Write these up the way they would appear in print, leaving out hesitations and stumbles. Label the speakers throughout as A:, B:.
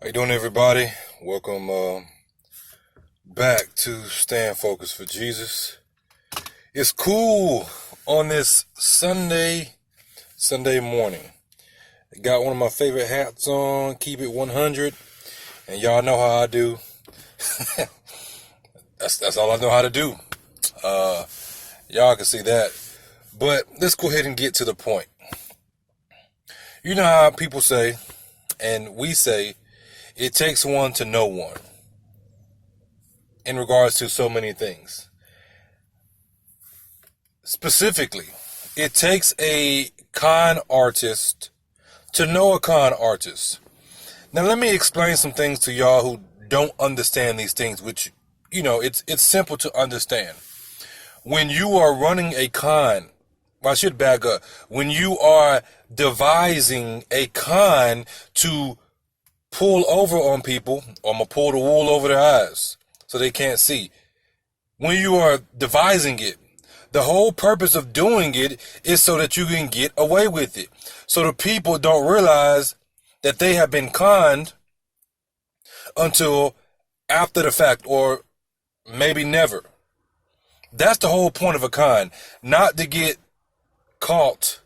A: How you doing, everybody? Welcome back to Stand Focused for Jesus. It's cool on this Sunday morning. Got one of my favorite hats on, keep it 100, and y'all know how I do. that's all I know how to do. Y'all can see that. But let's go ahead and get to the point. You know how people say, and we say, it takes one to know one in regards to so many things. Specifically, it takes a con artist to know a con artist. Now, let me explain some things to y'all who don't understand these things, which, it's simple to understand. When you are running a con, well, I should back up. When you are devising a con to pull over on people, or I'm going to pull the wool over their eyes so they can't see. When you are devising it, the whole purpose of doing it is so that you can get away with it. So the people don't realize that they have been conned until after the fact, or maybe never. That's the whole point of a con, not to get caught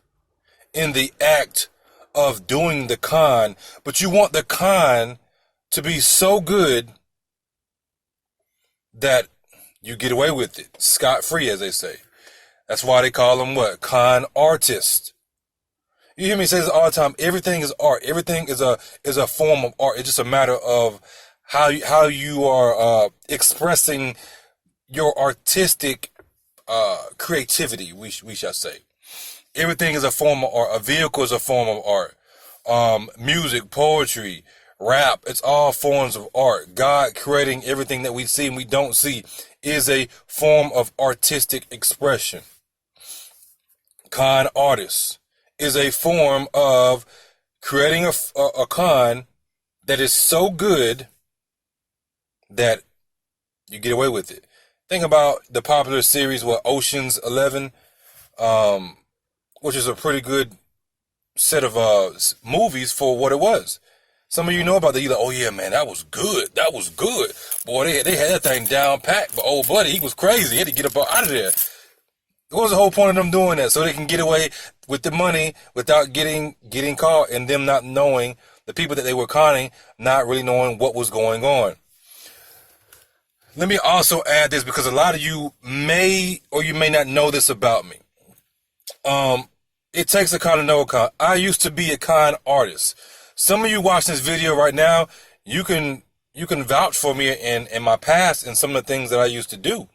A: in the act of doing the con, but you want the con to be so good that you get away with it, scot-free, as they say. That's why they call them what? Con artists. You hear me say this all the time. Everything is art. Everything is a form of art. It's just a matter of how you are expressing your artistic creativity. We shall say. Everything is a form of art. A vehicle is a form of art. Music, poetry, rap, it's all forms of art. God creating everything that we see and we don't see is a form of artistic expression. Con artist is a form of creating a con that is so good that you get away with it. Think about the popular series, Ocean's 11, which is a pretty good set of movies for what it was. Some of you know about that. You're like, oh yeah, man, that was good. That was good. Boy, they had that thing down packed. But old buddy, he was crazy. He had to get up out of there. What was the whole point of them doing that? So they can get away with the money without getting caught, and them not knowing, the people that they were conning, not really knowing what was going on. Let me also add this, because a lot of you may or you may not know this about me. It takes a con to know a con. I used to be a con artist. Some of you watching this video right now, you can vouch for me in my past and some of the things that I used to do.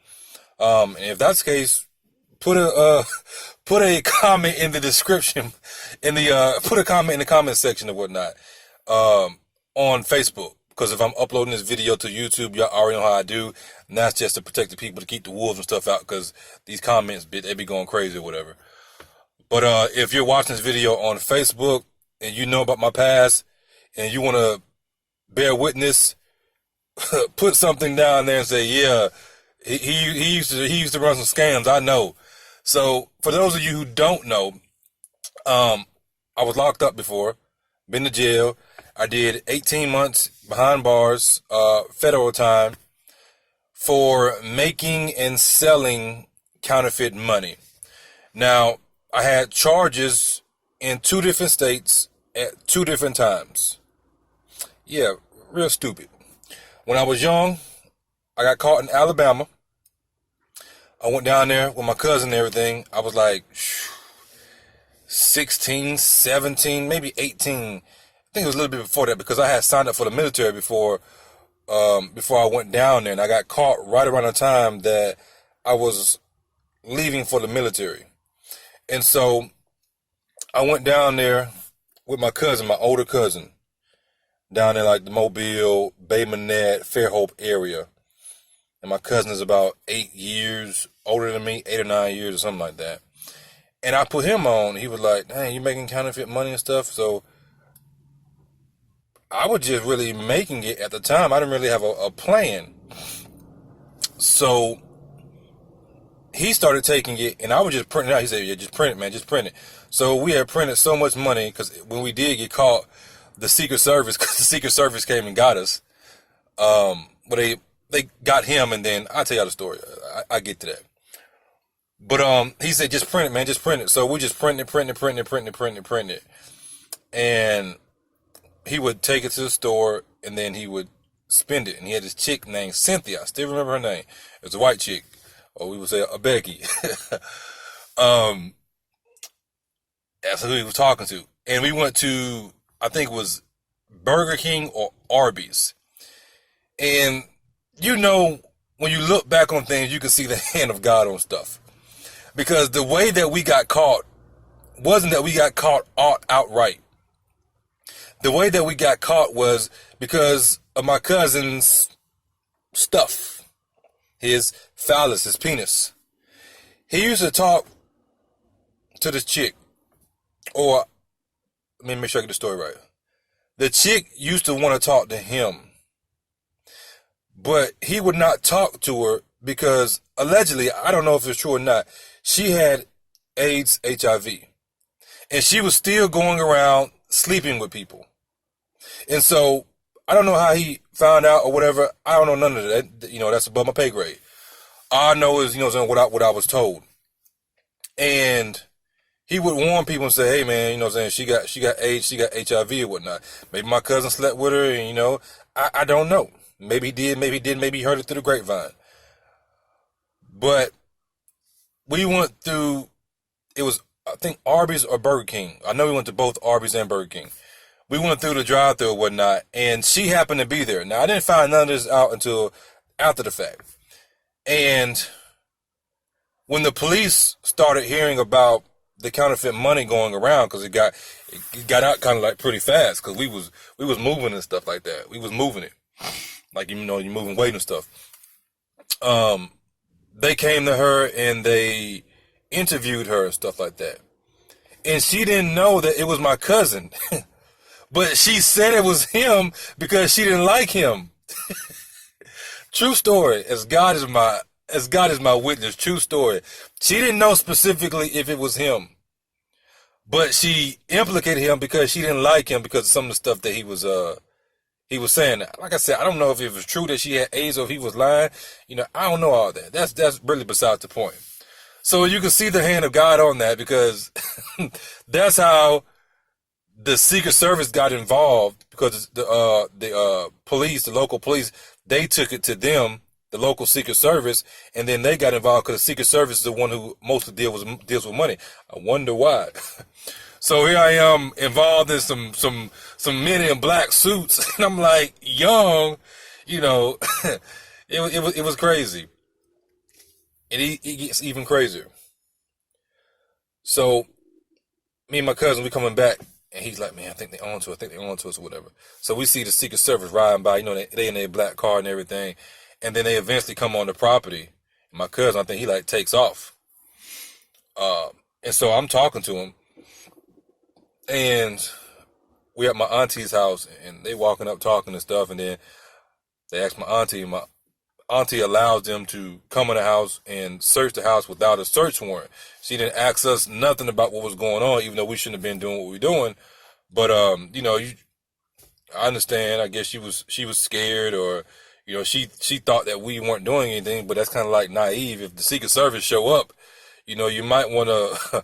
A: And if that's the case, put a comment in the description, put a comment in the comment section or whatnot, on Facebook. Because if I'm uploading this video to YouTube, y'all already know how I do. And that's just to protect the people, to keep the wolves and stuff out, because these comments, they be going crazy or whatever. But if you're watching this video on Facebook and you know about my past and you want to bear witness, put something down there and say, yeah, he used to run some scams. I know. So for those of you who don't know, I was locked up before, been to jail. I did 18 months behind bars, federal time, for making and selling counterfeit money. Now, I had charges in 2 different states at 2 different times. Yeah, real stupid. When I was young, I got caught in Alabama. I went down there with my cousin and everything. I was like 16, 17, maybe 18. I think it was a little bit before that, because I had signed up for the military before I went down there. And I got caught right around the time that I was leaving for the military. And so I went down there with my cousin, my older cousin, down there like the Mobile, Bay Minette, Fairhope area. And my cousin is about 8 years older than me, 8 or 9 years or something like that. And I put him on. He was like, "Dang, you making counterfeit money and stuff?" So I was just really making it at the time. I didn't really have a plan. So he started taking it, and I would just print it out. He said, "Yeah, just print it, man, just print it." So we had printed so much money, because when we did get caught, the Secret Service, because the Secret Service came and got us. But they got him, and then I'll tell y'all the story. I get to that. But he said, just print it, man, just print it. So we just print it. And he would take it to the store, and then he would spend it. And he had this chick named Cynthia. I still remember her name. It was a white chick. Or we would say a Becky. That's who he was talking to. And we went to, I think it was Burger King or Arby's. And you know, when you look back on things, you can see the hand of God on stuff. Because the way that we got caught wasn't that we got caught outright. The way that we got caught was because of my cousin's stuff. His phallus, his penis. He used to talk to this chick. Or, let me make sure I get the story right. The chick used to want to talk to him. But he would not talk to her because, allegedly, I don't know if it's true or not, she had AIDS, HIV. And she was still going around sleeping with people. And so, I don't know how he found out or whatever. I don't know none of that. You know, that's above my pay grade. All I know is, you know, what I was told. And he would warn people and say, hey, man, you know what I'm saying, she got AIDS, she got HIV or whatnot. Maybe my cousin slept with her and, you know, I don't know. Maybe he did, maybe he heard it through the grapevine. But we went through, it was, I think, Arby's or Burger King. I know we went to both Arby's and Burger King. We went through the drive-thru or whatnot, and she happened to be there. Now, I didn't find none of this out until after the fact. And when the police started hearing about the counterfeit money going around, because it got out kind of like pretty fast, because we was moving and stuff like that. We was moving it. Like, you know, you're moving weight and stuff. They came to her and they interviewed her and stuff like that. And she didn't know that it was my cousin. But she said it was him because she didn't like him. True story. As God is my witness, true story. She didn't know specifically if it was him. But she implicated him because she didn't like him because of some of the stuff that he was saying. Like I said, I don't know if it was true that she had AIDS or if he was lying. You know, I don't know all that. That's really beside the point. So you can see the hand of God on that, because that's how the Secret Service got involved, because the police, the local police, they took it to them, the local Secret Service, and then they got involved because the Secret Service is the one who mostly deals with money. I wonder why. So here I am involved in some men in black suits, and I'm like young, you know. it was crazy, and it gets even crazier. So me and my cousin, we coming back, and he's like, man, I think they on to us or whatever. So we see the Secret Service riding by, you know, they in their black car and everything, and then they eventually come on the property. And my cousin, I think he like takes off, and so I'm talking to him. And we at my auntie's house, and they walking up talking and stuff, and then they asked my auntie allows them to come in the house and search the house without a search warrant. She didn't ask us nothing about what was going on, even though we shouldn't have been doing what we were doing. But you know, I understand. I guess she was scared, or you know, she thought that we weren't doing anything. But that's kind of like naive. If the Secret Service show up, you know, you might want to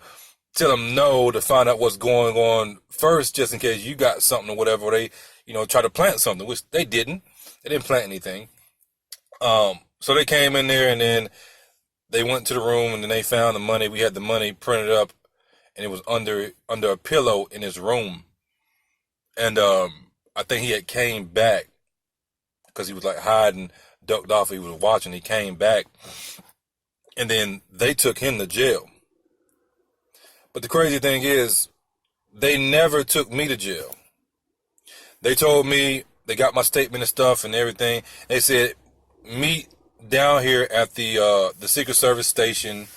A: tell them no to find out what's going on first, just in case you got something or whatever. Or they, you know, try to plant something, which they didn't. They didn't plant anything. So they came in there, and then they went to the room, and then they found the money. We had the money printed up, and it was under a pillow in his room. And I think he had came back because he was like hiding, ducked off. He was watching. He came back, and then they took him to jail. But the crazy thing is, they never took me to jail. They told me, they got my statement and stuff and everything. They said, meet down here at the Secret Service station.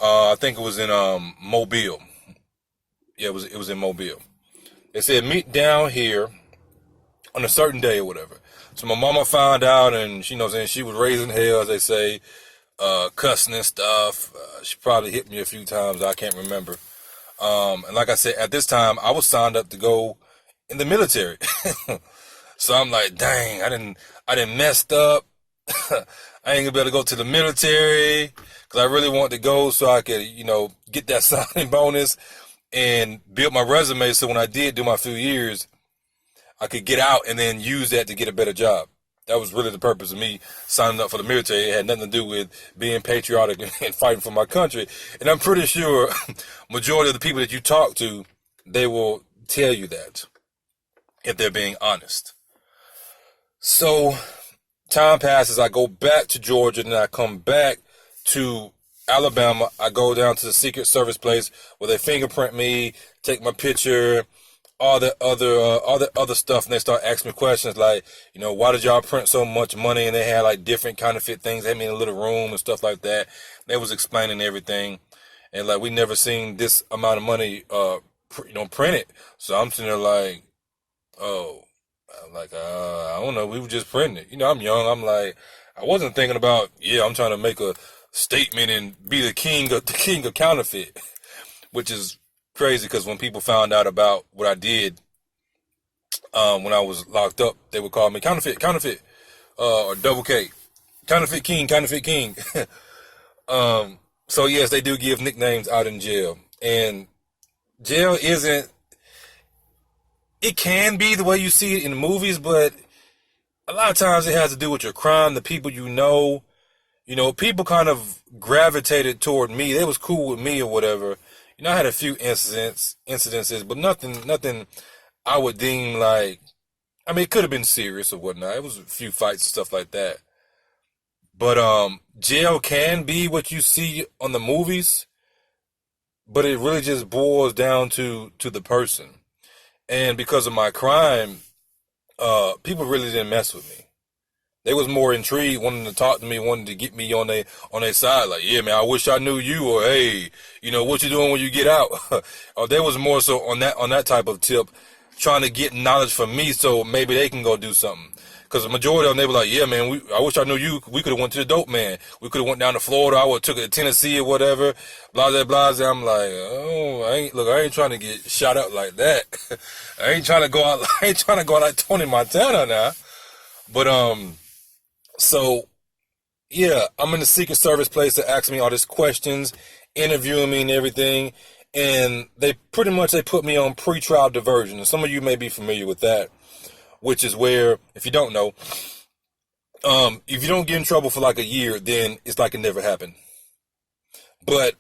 A: I think it was in Mobile. Yeah, it was in Mobile. They said, meet down here on a certain day or whatever. So my mama found out, and she knows, and she was raising hell, as they say, cussing and stuff. She probably hit me a few times. I can't remember. And like I said, at this time, I was signed up to go in the military. So I'm like, dang, I didn't messed up. I ain't gonna be able to go to the military because I really wanted to go so I could, get that signing bonus and build my resume. So when I did do my few years, I could get out and then use that to get a better job. That was really the purpose of me signing up for the military. It had nothing to do with being patriotic and fighting for my country. And I'm pretty sure majority of the people that you talk to, they will tell you that if they're being honest. So time passes. I go back to Georgia, and then I come back to Alabama. I go down to the Secret Service place where they fingerprint me, take my picture, all the other stuff, and they start asking me questions like, why did y'all print so much money? And they had like different counterfeit things. They had me in a little room and stuff like that. They was explaining everything, and like we never seen this amount of money, printed. So I'm sitting there like, oh. I'm like, I don't know. We were just printing it. I'm young. I'm like, I wasn't thinking about, I'm trying to make a statement and be the king of counterfeit, which is crazy because when people found out about what I did, when I was locked up, they would call me counterfeit, or double K, counterfeit king. So yes, they do give nicknames out in jail, and jail isn't. It can be the way you see it in the movies, but a lot of times it has to do with your crime, the people you know. People kind of gravitated toward me. They was cool with me or whatever. I had a few incidences, but nothing I would deem like, it could have been serious or whatnot. It was a few fights and stuff like that. But jail can be what you see on the movies, but it really just boils down to the person. And because of my crime, people really didn't mess with me. They was more intrigued, wanting to talk to me, wanting to get me on their side. Like, yeah, man, I wish I knew you, or hey, what you doing when you get out? Or they was more so on that type of tip, trying to get knowledge from me, so maybe they can go do something. Because the majority of them, they were like, yeah, man, I wish I knew you. We could have went to the dope man. We could have went down to Florida. I would have took it to Tennessee or whatever. Blah, blah, blah. I'm like, oh, I ain't trying to get shot up like that. I ain't trying to go out like Tony Montana now. But, so, yeah, I'm in the Secret Service place to ask me all these questions, interviewing me and everything. And they put me on pretrial diversion. And some of you may be familiar with that, which is where, if you don't know, if you don't get in trouble for like a year, then it's like it never happened. But,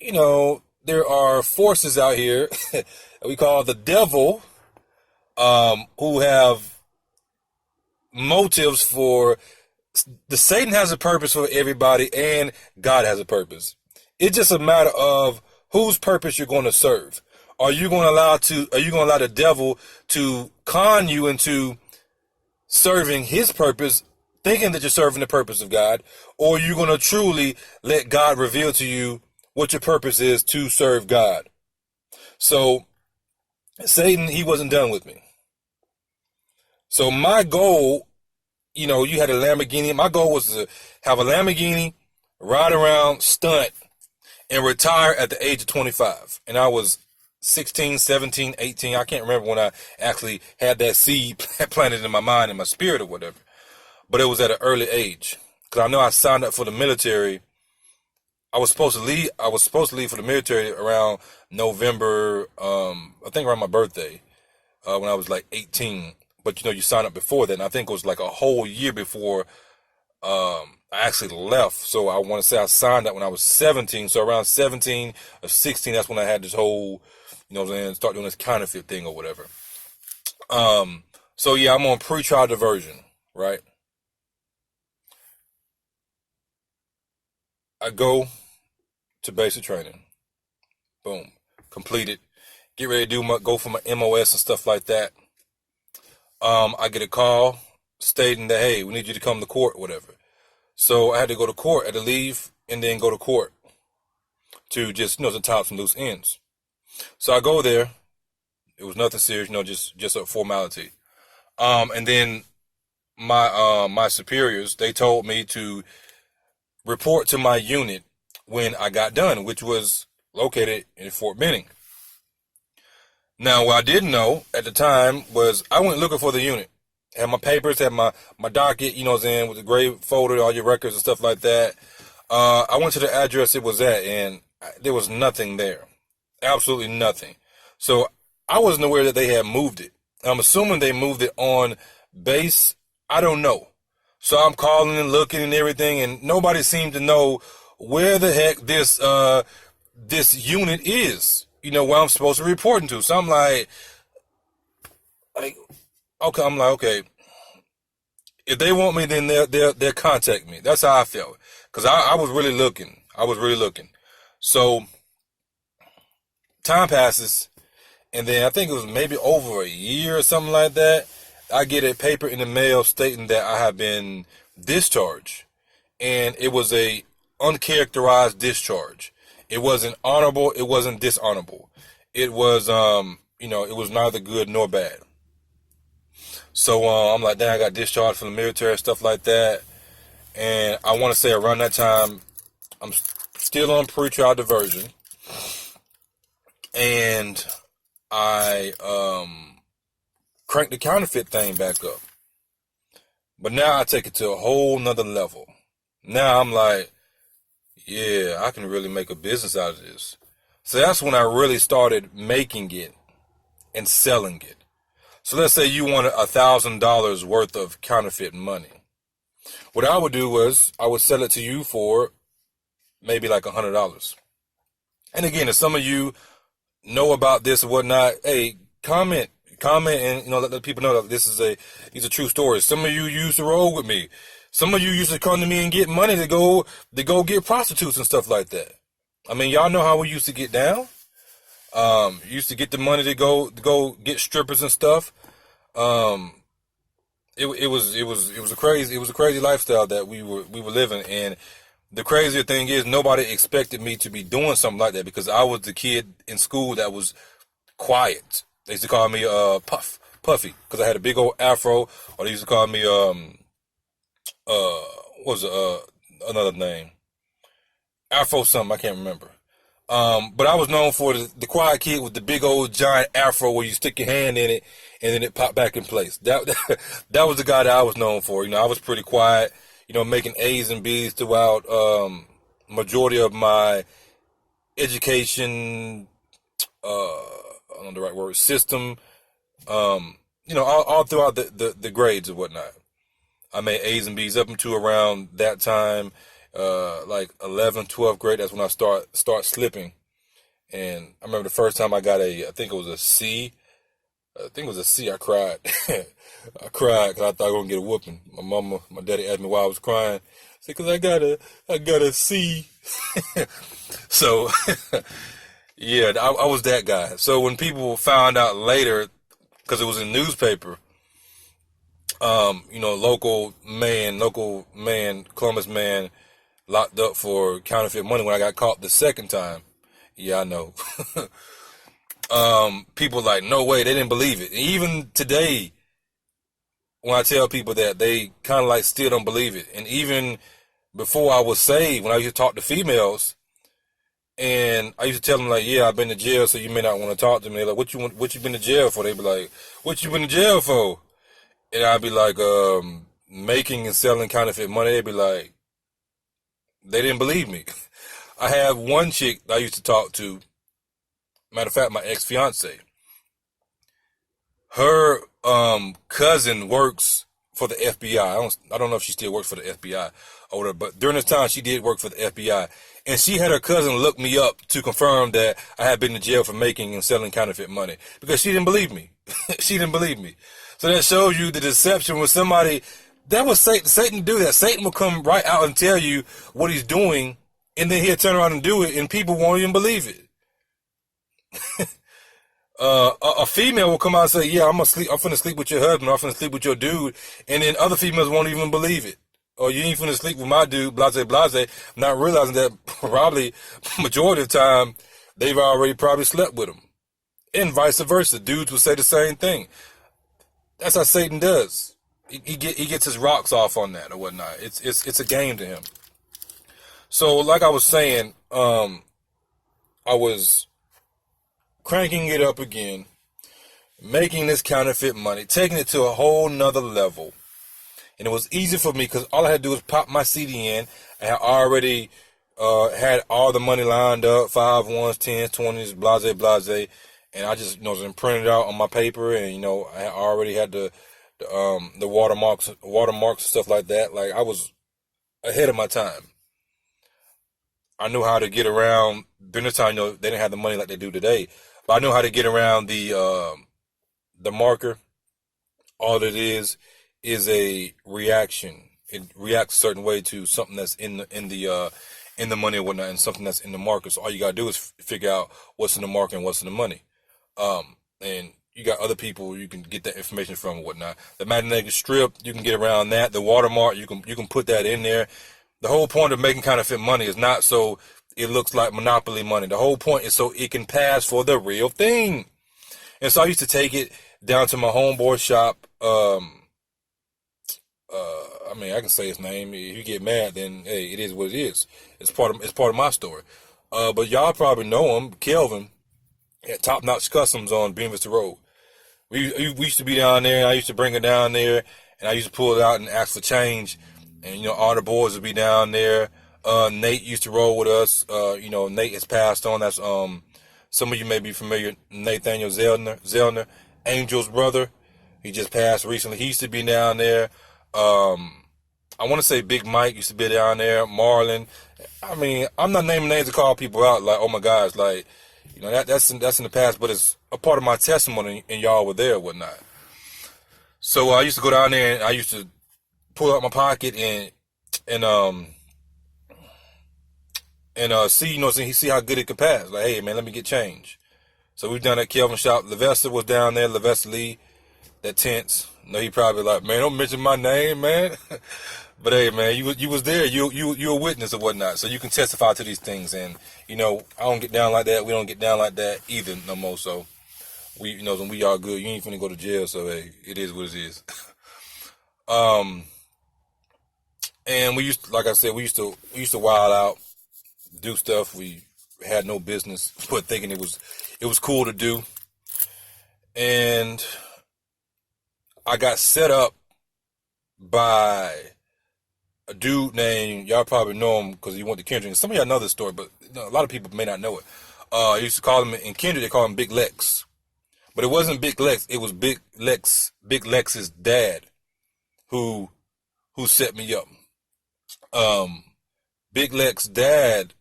A: there are forces out here that we call the devil, who have motives for, the Satan has a purpose for everybody, and God has a purpose. It's just a matter of whose purpose you're going to serve. Are you going to allow the devil to con you into serving his purpose, thinking that you're serving the purpose of God, or are you going to truly let God reveal to you what your purpose is to serve God? So Satan, he wasn't done with me. So my goal, you had a Lamborghini. My goal was to have a Lamborghini, ride around, stunt, and retire at the age of 25. And I was 16, 17, 18. I can't remember when I actually had that seed planted in my mind and my spirit or whatever. But it was at an early age. Because I know I signed up for the military. I was supposed to leave for the military around November, I think around my birthday, when I was like 18. But you sign up before that. And I think it was like a whole year before I actually left. So I want to say I signed up when I was 17. So around 17 or 16, that's when I had this whole, start doing this counterfeit thing or whatever. So yeah, I'm on pretrial diversion, right? I go to basic training. Boom. Completed. Get ready to go for my MOS and stuff like that. I get a call stating that, hey, we need you to come to court or whatever. So I had to go to court. I had to leave and then go to court to just, to tie up some loose ends. So I go there. It was nothing serious, just a formality. And then my superiors, they told me to report to my unit when I got done, which was located in Fort Benning. Now, what I didn't know at the time was I went looking for the unit. Had my papers, had my docket, you know what I'm saying, with the grade folder, all your records and stuff like that. I went to the address it was at, and there was nothing there. Absolutely nothing. So I wasn't aware that they had moved it. I'm assuming they moved it on base. I don't know. So I'm calling and looking and everything, and nobody seemed to know where the heck this unit is. You know, where I'm supposed to be reporting to. So I'm like, okay, I'm like, okay, if they want me, then they'll contact me. That's how I felt, cause I was really looking. I was really looking. So time passes, and then I think it was maybe over a year or something like that. I get a paper in the mail stating that I have been discharged, and it was a uncharacterized discharge. It wasn't honorable. It wasn't dishonorable. It was it was neither good nor bad. So I'm like, dang, I got discharged from the military and stuff like that. And I want to say around that time, I'm still on pre-trial diversion, and I cranked the counterfeit thing back up. But now I take it to a whole nother level. Now I'm like, yeah, I can really make a business out of this. So that's when I really started making it and selling it. So let's say you wanted $1,000 worth of counterfeit money. What I would do was I would sell it to you for maybe like $100. And again, if some of you know about this or whatnot, hey, comment, and let people know that these are true stories. Some of you used to roll with me. Some of you used to come to me and get money to go get prostitutes and stuff like that. I mean, y'all know how we used to get down. Used to get the money to go get strippers and stuff. It was a crazy lifestyle that we were living, and the crazier thing is nobody expected me to be doing something like that because I was the kid in school that was quiet. They used to call me Puffy, because I had a big old afro, or they used to call me what was another name? Afro something, I can't remember. But I was known for the quiet kid with the big old giant afro where you stick your hand in it and then it popped back in place. That was the guy that I was known for. You know, I was pretty quiet, making A's and B's throughout majority of my education, I don't know the right word, system, all throughout the grades and whatnot. I made A's and B's up until around that time, like 11th, 12th grade. That's when I start slipping. And I remember the first time I got I think it was a C. I think it was a C. I cried. I cried because I thought I was going to get a whooping. My daddy asked me why I was crying. I said, because I got a C. So, yeah, I was that guy. So when people found out later, because it was in the newspaper, local man, Columbus man, locked up for counterfeit money when I got caught the second time. Yeah, I know. People like, no way, they didn't believe it. And even today, when I tell people that, they kind of like still don't believe it. And even before I was saved, when I used to talk to females, and I used to tell them like, yeah, I've been to jail, so you may not want to talk to me. They're like, what you been to jail for? They'd be like, what you been to jail for? And I'd be like, making and selling counterfeit money. They'd be like, they didn't believe me. I have one chick I used to talk to. Matter of fact, my ex-fiance. Her cousin works for the FBI. I don't know if she still works for the FBI or whatever, but during this time she did work for the FBI. And she had her cousin look me up to confirm that I had been to jail for making and selling counterfeit money because she didn't believe me. She didn't believe me. So that shows you the deception with somebody. That was Satan. Satan do that. Satan will come right out and tell you what he's doing, and then he'll turn around and do it, and people won't even believe it. A female will come out and say, yeah, I'm finna sleep with your husband, or I'm finna sleep with your dude, and then other females won't even believe it. Or you ain't finna sleep with my dude, blase, blase, not realizing that probably majority of the time they've already probably slept with him. And vice versa. Dudes will say the same thing. That's how Satan does. He gets his rocks off on that or whatnot. It's a game to him. So like I was saying, I was cranking it up again, making this counterfeit money, taking it to a whole nother level. And it was easy for me because all I had to do was pop my CD in. I had already had all the money lined up, 5 ones, 10s, 20s, blase, blase. And I just, just printed it out on my paper, and, I already had the watermarks and stuff like that. Like, I was ahead of my time. I knew how to get around. During the time, they didn't have the money like they do today, but I knew how to get around the marker. All it is a reaction. It reacts a certain way to something that's in the money or whatnot, and something that's in the marker. So all you gotta do is figure out what's in the marker and what's in the money. And you got other people you can get that information from and whatnot. The magnetic strip, you can get around that. The watermark, you can put that in there. The whole point of making counterfeit money is not so it looks like monopoly money. The whole point is so it can pass for the real thing. And so I used to take it down to my homeboy shop. I can say his name. If you get mad, then hey, it is what it is. It's part of my story. But y'all probably know him, Kelvin, at Top Notch Customs on Bean Vista Road. We used to be down there, and I used to bring it down there, and I used to pull it out and ask for change. And all the boys would be down there. Nate used to roll with us. Nate has passed on. That's some of you may be familiar. Nathaniel Zellner, Angel's brother. He just passed recently. He used to be down there. I want to say Big Mike used to be down there. Marlon. I mean, I'm not naming names to call people out like, oh my gosh, like, that's in the past, but it's a part of my testimony, and y'all were there and whatnot. So I used to go down there, and I used to pull out my pocket and see how good it could pass. Like, hey man, let me get change. So we done at Kelvin shop. Levester was down there. Levester Lee, that tense. He probably like, man, don't mention my name, man. But hey, man, you was there. You a witness or whatnot, so you can testify to these things. And I don't get down like that. We don't get down like that either no more. So when we all good, you ain't finna go to jail. So hey, it is what it is. And we used to wild out, do stuff we had no business, but thinking it was cool to do. And I got set up by a dude named, y'all probably know him because he went to Kendrick. Some of y'all know this story, but a lot of people may not know it. I used to call him, in Kendrick they call him Big Lex. But it wasn't Big Lex, it was Big Lex's dad who set me up. Big Lex's dad,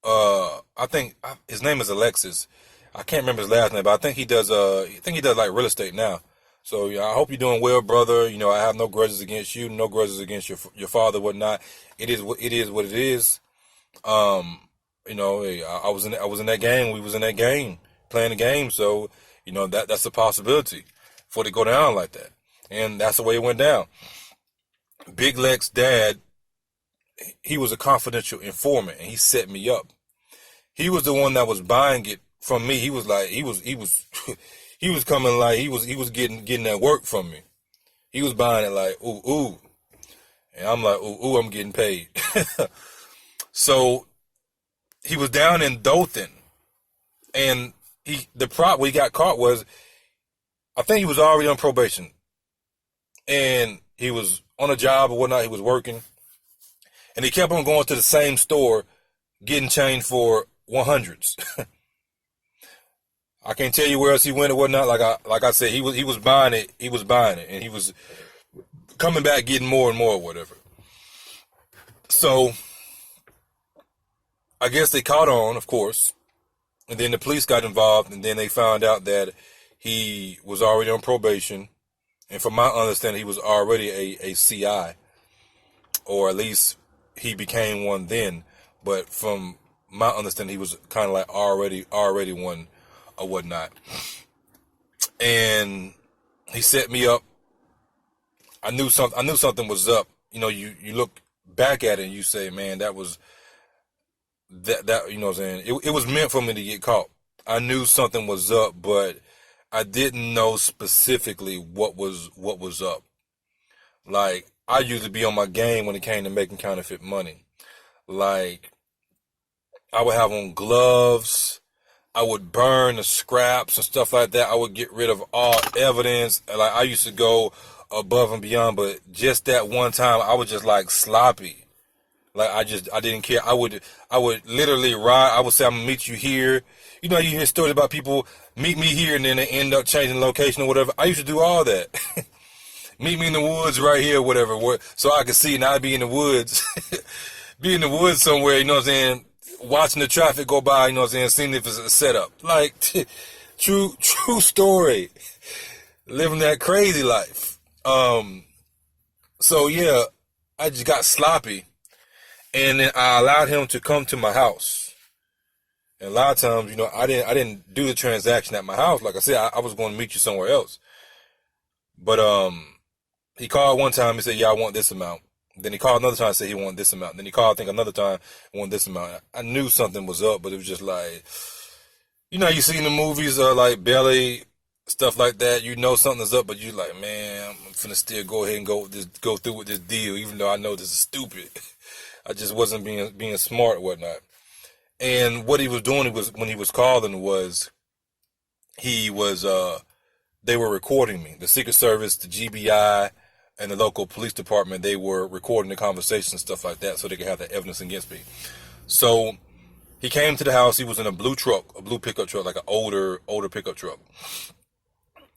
A: I think his name is Alexis. I can't remember his last name, but I think he does like real estate now. So I hope you're doing well, brother. I have no grudges against you, no grudges against your father, whatnot. It is what it is. Hey, I was in that game. We was in that game, playing the game. So that's a possibility for it to go down like that, and that's the way it went down. Big Lex's dad, he was a confidential informant, and he set me up. He was the one that was buying it from me. He was like, he was coming like he was getting that work from me. He was buying it like, ooh. And I'm like, ooh, I'm getting paid. So he was down in Dothan, and what he got caught was, I think he was already on probation, and he was on a job or whatnot. He was working, and he kept on going to the same store, getting change for 100s. I can't tell you where else he went or whatnot. Like I said, he was buying it. He was buying it, and he was coming back getting more and more or whatever. So I guess they caught on, of course, and then the police got involved, and then they found out that he was already on probation, and from my understanding, he was already a CI, or at least he became one then. But from my understanding, he was kind of like already one or whatnot. And he set me up. I knew something was up. You look back at it and you say, man, that was that what I'm saying? It was meant for me to get caught. I knew something was up, but I didn't know specifically what was up. Like, I usually be on my game when it came to making counterfeit money. Like, I would have on gloves. I would burn the scraps and stuff like that. I would get rid of all evidence. Like, I used to go above and beyond, but just that one time, I was just like sloppy. Like, I didn't care. I would literally ride. I would say, I'm gonna meet you here. You know, you hear stories about people meet me here and then they end up changing location or whatever. I used to do all that. Meet me in the woods right here, whatever, so I could see, and I'd be in the woods, be in the woods somewhere, you know what I'm saying, watching the traffic go by, you know what I'm saying, seeing if it's a setup. Like, true story. Living that crazy life. So yeah, I just got sloppy, and then I allowed him to come to my house. And a lot of times, you know, I didn't do the transaction at my house. Like I said, I was going to meet you somewhere else. But he called one time and said, yeah, I want this amount. Then he called another time and said he wanted this amount. Then he called, I think, another time and wanted this amount. I knew something was up, but it was just like, you know, you see in the movies, like Belly, stuff like that, you know something's up, but you like, man, I'm finna still go ahead and go through with this deal, even though I know this is stupid. I just wasn't being smart or whatnot. And what he was doing was, when he was calling, was he was, they were recording me. The Secret Service, the GBI, and the local police department, they were recording the conversation and stuff like that so they could have that evidence against me. So he came to the house. He was in a blue truck, a blue pickup truck, like an older pickup truck.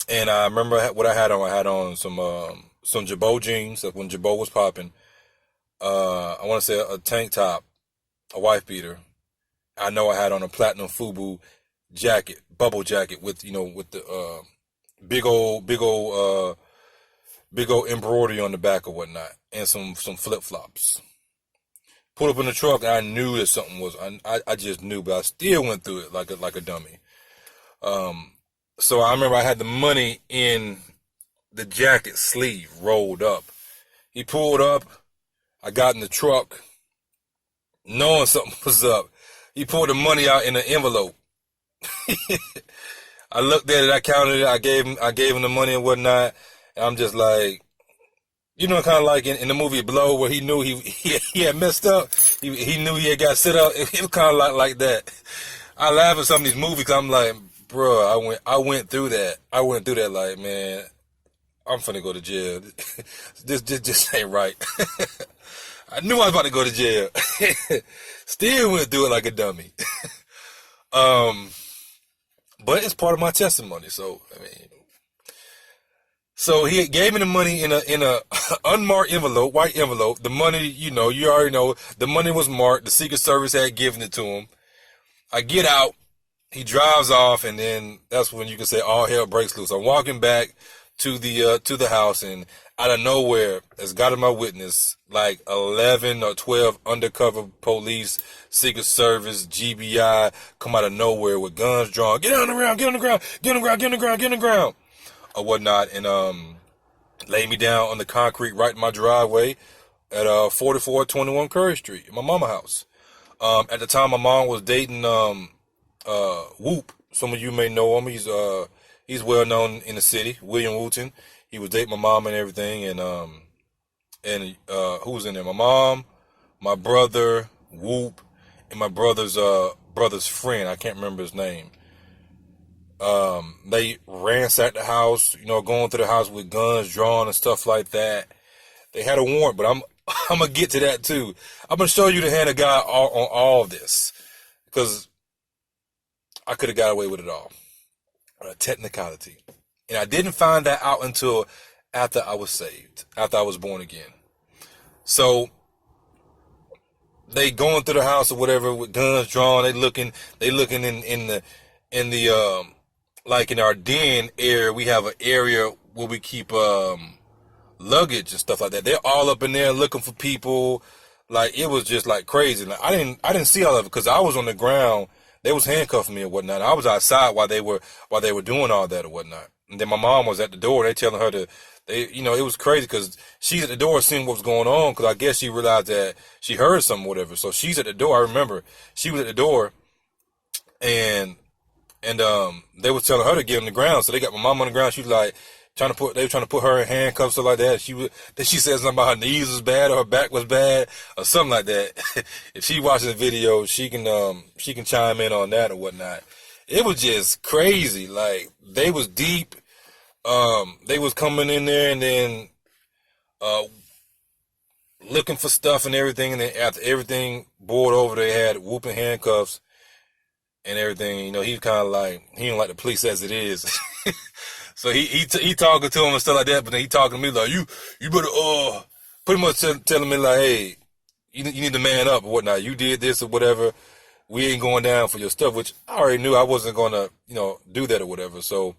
A: And I remember what I had on. I had on some Jabot jeans, like when Jabot was popping. I want to say a tank top, a wife beater. I know I had on a platinum FUBU jacket, bubble jacket with, you know, with the big old embroidery on the back or whatnot, and some flip flops. Pulled up in the truck, and I knew that something was. I just knew, but I still went through it like a dummy. So I remember I had the money in the jacket sleeve rolled up. He pulled up. I got in the truck, knowing something was up. He pulled the money out in an envelope. I looked at it, I counted it, I gave him the money and whatnot, and I'm just like, you know, kind of like in the movie Blow, where he knew he had messed up, he knew he had got set up. It was kind of like that. I laugh at some of these movies, 'cause I'm like, bro, I went through that. Like, man, I'm finna go to jail. This ain't right. I knew I was about to go to jail. Still went through it like a dummy. But it's part of my testimony. So, I mean, so he gave me the money in a unmarked envelope, white envelope. The money, you know, you already know, the money was marked. The Secret Service had given it to him. I get out. He drives off, and then that's when you can say all hell breaks loose. I'm walking back to the house, and out of nowhere, as God is my witness, like 11 or 12 undercover police, Secret Service, GBI come out of nowhere with guns drawn. Get on the ground, get on the ground, get on the ground, get on the ground, get on the ground, or whatnot, and lay me down on the concrete right in my driveway at 4421 Curry Street, in my mama house. At the time, my mom was dating Whoop. Some of you may know him. He's well known in the city, William Wooten. He was dating my mom and everything, and who was in there? My mom, my brother, Whoop, and my brother's friend. I can't remember his name. They ransacked the house, you know, going through the house with guns drawn and stuff like that. They had a warrant, but I'm gonna get to that too. I'm gonna show you the hand of God on all of this, because I could have got away with it all. A technicality. And I didn't find that out until after I was saved, after I was born again. So they going through the house or whatever with guns drawn. They looking in the like in our den area. We have an area where we keep luggage and stuff like that. They're all up in there looking for people. Like, it was just like crazy. Like, I didn't see all of it because I was on the ground. They was handcuffing me or whatnot. I was outside while they were doing all that or whatnot. And then my mom was at the door. They telling her you know, it was crazy because she's at the door seeing what was going on, because I guess she realized that she heard something or whatever. So she's at the door. I remember she was at the door, and they was telling her to get on the ground. So they got my mom on the ground. She was like they were trying to put her in handcuffs, stuff like that. Then she said something about her knees was bad or her back was bad or something like that. If she watches the video, she can chime in on that or whatnot. It was just crazy. Like, they was deep. They was coming in there and then uh, looking for stuff and everything. And then after everything boiled over, they had whooping handcuffs and everything. You know, he kind of like, he didn't like the police as it is. So he talking to him and stuff like that. But then he talking to me like, you better, pretty much telling me like, hey, you need to man up or whatnot. You did this or whatever. We ain't going down for your stuff, which I already knew I wasn't going to, do that or whatever. So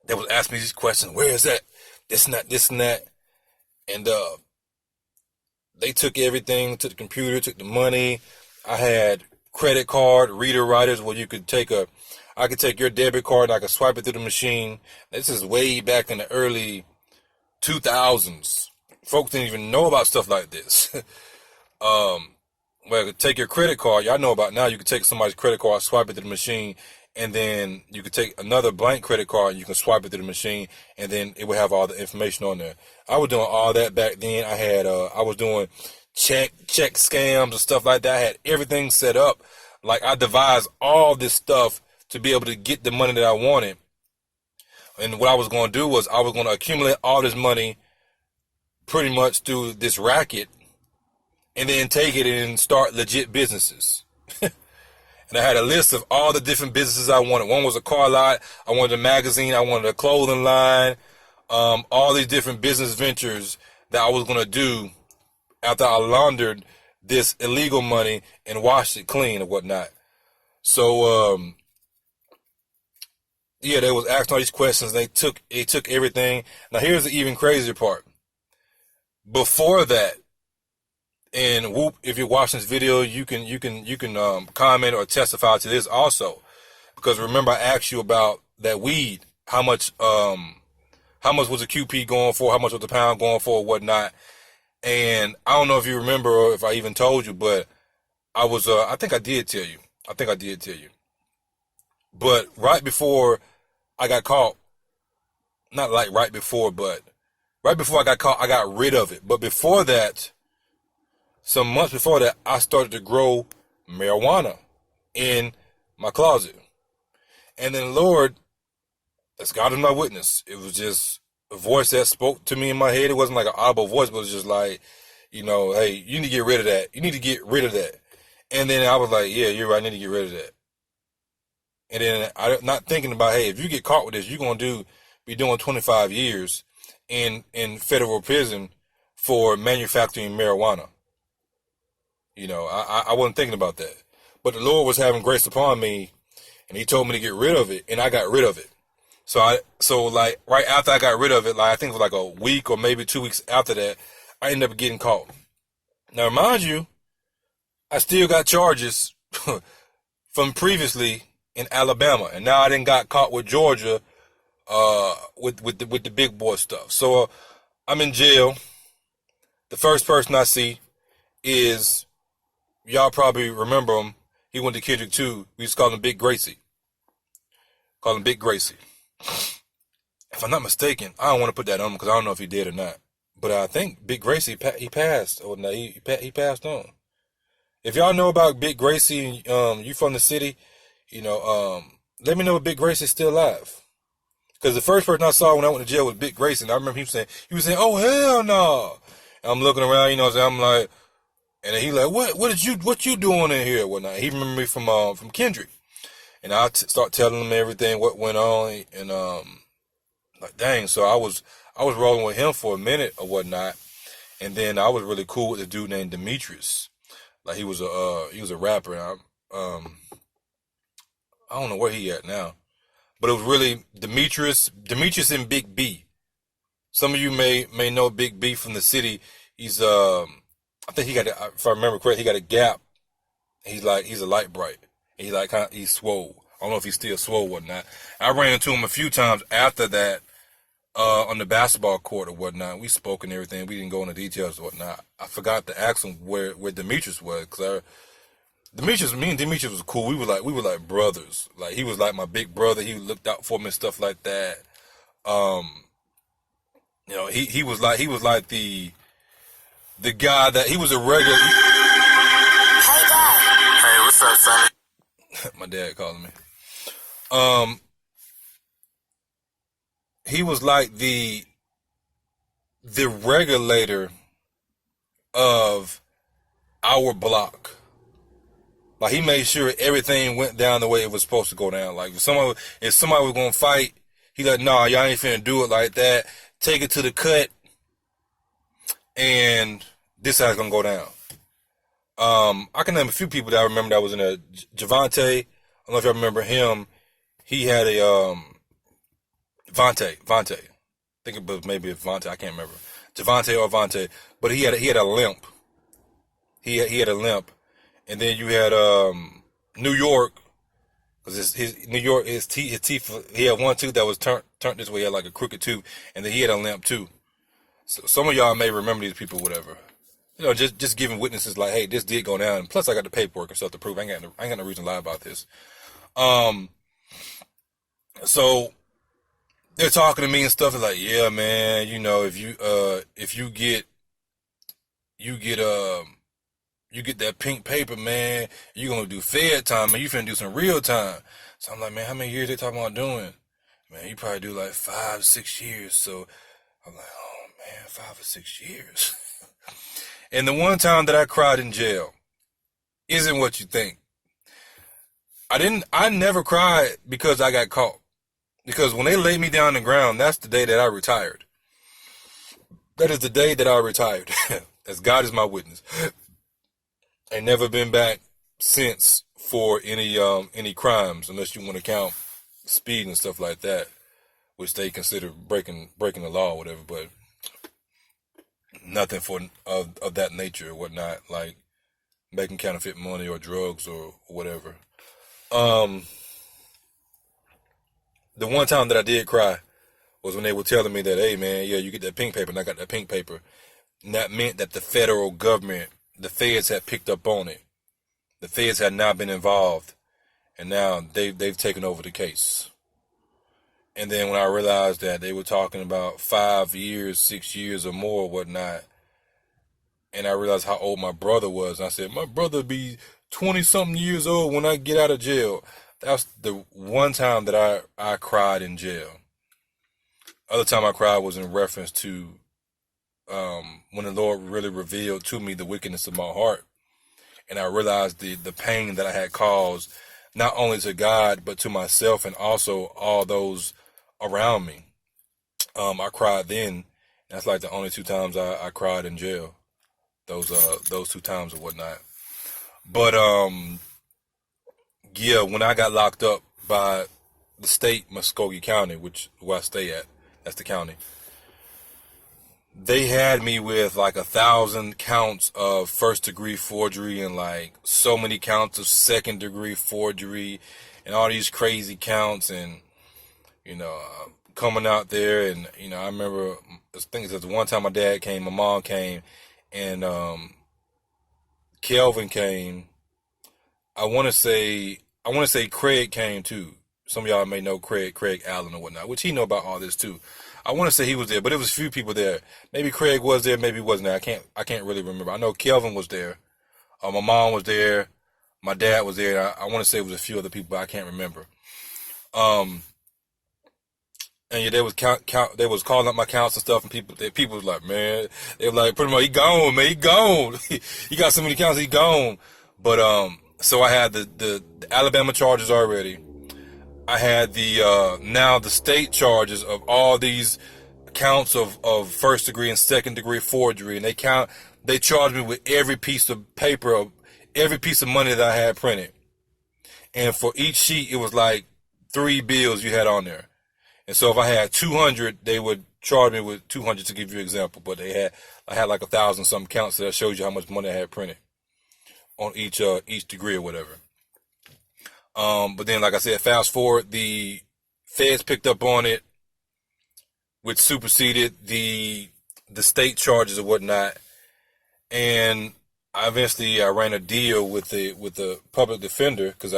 A: they was asking me these questions. Where is that? This and that, this and that. And they took everything, took the computer, took the money. I had credit card reader writers where you could I could take your debit card and I could swipe it through the machine. This is way back in the early 2000s. Folks didn't even know about stuff like this. Well, take your credit card. Y'all know about now. You can take somebody's credit card, swipe it to the machine, and then you could take another blank credit card and you can swipe it to the machine, and then it would have all the information on there. I was doing all that back then. I was doing check scams and stuff like that. I had everything set up. Like, I devised all this stuff to be able to get the money that I wanted. And what I was going to do was I was going to accumulate all this money pretty much through this racket, and then take it and start legit businesses. And I had a list of all the different businesses I wanted. One was a car lot. I wanted a magazine. I wanted a clothing line. All these different business ventures that I was going to do after I laundered this illegal money and washed it clean and whatnot. So, yeah, they was asking all these questions. They took everything. Now, here's the even crazier part. Before that, and Whoop, if you're watching this video, you can comment or testify to this also, because remember I asked you about that weed. How much was the QP going for? How much was the pound going for, or whatnot? And I don't know if you remember or if I even told you, but I think I did tell you. But right before I got caught, not like right before, but right before I got caught, I got rid of it. But before that, some months before that, I started to grow marijuana in my closet. And then, Lord, as God is my witness, it was just a voice that spoke to me in my head. It wasn't like an audible voice, but it was just like, hey, you need to get rid of that. You need to get rid of that. And then I was like, yeah, you're right, I need to get rid of that. And then I'm not thinking about, hey, if you get caught with this, you're going to be doing 25 years in federal prison for manufacturing marijuana. I wasn't thinking about that. But the Lord was having grace upon me, and he told me to get rid of it, and I got rid of it. So like right after I got rid of it, like I think it was like a week or maybe 2 weeks after that, I ended up getting caught. Now, mind you, I still got charges from previously in Alabama, and now I done got caught with Georgia, with the big boy stuff. So I'm in jail. The first person I see is, y'all probably remember him. He went to Kendrick too. We used to call him Big Gracie. If I'm not mistaken, I don't want to put that on him because I don't know if he did or not. But I think Big Gracie, he passed. Or no, he passed on. If y'all know about Big Gracie, you from the city, let me know if Big Gracie's still alive. Because the first person I saw when I went to jail was Big Gracie, and I remember he was saying, oh hell no. And I'm looking around, I'm like, and then he like, what you doing in here? Whatnot. He remembered me from Kendrick. And I start telling him everything, what went on, and like dang, so I was rolling with him for a minute or whatnot, and then I was really cool with a dude named Demetrius. Like he was a rapper. And I don't know where he at now, but it was really Demetrius and Big B. Some of you may know Big B from the city. He's I think if I remember correctly, he got a Gap. He's a light bright. He's swole. I don't know if he's still swole or whatnot. I ran into him a few times after that on the basketball court or whatnot. We spoke and everything. We didn't go into details or whatnot. I forgot to ask him where Demetrius was, because me and Demetrius was cool. We were like brothers. Like he was like my big brother. He looked out for me and stuff like that. He was like the guy that he was a regular.
B: Hey, Dad. Hey, what's up, Sonny?
A: My dad calling me. Um, he was like the regulator of our block. Like he made sure everything went down the way it was supposed to go down. Like if somebody was gonna fight, he like, nah, y'all ain't finna do it like that. Take it to the cut, and this how it's gonna go down. I can name a few people that I remember that was in a Javante. I don't know if y'all remember him. He had a Vontae. I think it was maybe Vontae. I can't remember. Javante or Vontae, but he had a limp. He had a limp, and then you had New York, because his New York his teeth, he had one tooth that was turned this way. He had like a crooked tooth, and then he had a limp too. So some of y'all may remember these people, whatever. Just giving witnesses like, hey, this did go down. And plus, I got the paperwork and stuff to prove. I ain't got no reason to lie about this. Um, so they're talking to me and stuff. They're like, yeah, man, if you get that pink paper, man, you gonna do Fed time, man. You finna do some real time. So I'm like, man, how many years they talking about doing? Man, you probably do like 5 or 6 years. So I'm like, oh man, 5 or 6 years. And the one time that I cried in jail isn't what you think. I never cried because I got caught. Because when they laid me down on the ground, that's the day that I retired. That is the day that I retired. As God is my witness. I never been back since for any crimes, unless you want to count speed and stuff like that, which they consider breaking the law or whatever, but nothing of that nature or whatnot, like making counterfeit money or drugs or whatever. Um, the one time that I did cry was when they were telling me that, hey man, yeah, you get that pink paper, and I got that pink paper. And that meant that the federal government, the feds had picked up on it. The feds had not been involved, and now they've taken over the case. And then when I realized that they were talking about 5 years, 6 years or more or whatnot, and I realized how old my brother was, I said, my brother be 20-something years old when I get out of jail. That's the one time that I cried in jail. Other time I cried was in reference to when the Lord really revealed to me the wickedness of my heart. And I realized the pain that I had caused, not only to God, but to myself and also all those around me. I cried then. That's like the only 2 times I cried in jail. Those 2 times or whatnot. But yeah, when I got locked up by the state, Muskogee County, where I stay at, that's the county. They had me with like 1,000 counts of first-degree forgery and like so many counts of second-degree forgery and all these crazy counts, and coming out there, and I remember, I think it was one time my dad came, my mom came, and Kelvin came. I want to say Craig came too. Some of y'all may know Craig Allen or whatnot, which he know about all this too. I want to say he was there, but it was a few people there. Maybe Craig was there, maybe he wasn't there. I can't really remember. I know Kelvin was there. My mom was there. My dad was there. I want to say it was a few other people, but I can't remember. And yeah, they was calling up my counts and stuff, and people was like, man, they were like, pretty much, he gone, man, he gone. He got so many counts, he gone. But so I had the Alabama charges already. I had now the state charges of all these counts of first degree and second degree forgery, and they charged me with every piece of paper, every piece of money that I had printed, and for each sheet it was like 3 bills you had on there. And so if I had 200, they would charge me with 200, to give you an example. But I had like 1,000 something counts, so that shows you how much money I had printed on each degree or whatever. But then, like I said, fast forward, the feds picked up on it, which superseded the state charges or whatnot. And I ran a deal with the public defender, because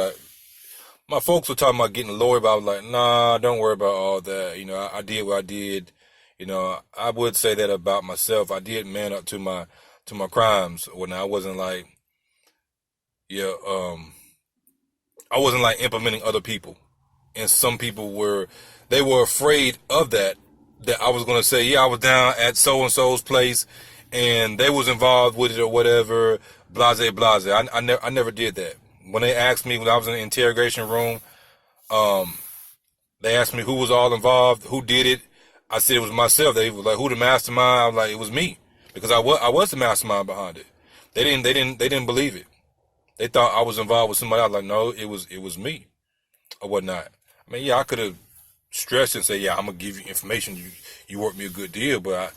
A: my folks were talking about getting a lawyer, but I was like, nah, don't worry about all that. I did what I did. I would say that about myself. I did man up to my crimes when I wasn't like, I wasn't like implementing other people. and some people they were afraid of that I was going to say, yeah, I was down at so and so's place and they was involved with it or whatever, blase blase. I never did that. When they asked me, when I was in the interrogation room, they asked me who was all involved, who did it. I said it was myself. They was like, who the mastermind? I was like, it was me, because I was the mastermind behind it. They didn't believe it. They thought I was involved with somebody else. Like, no, it was me or whatnot. I mean, yeah, I could have stressed and say, yeah, I'm gonna give you information. You worked me a good deal, but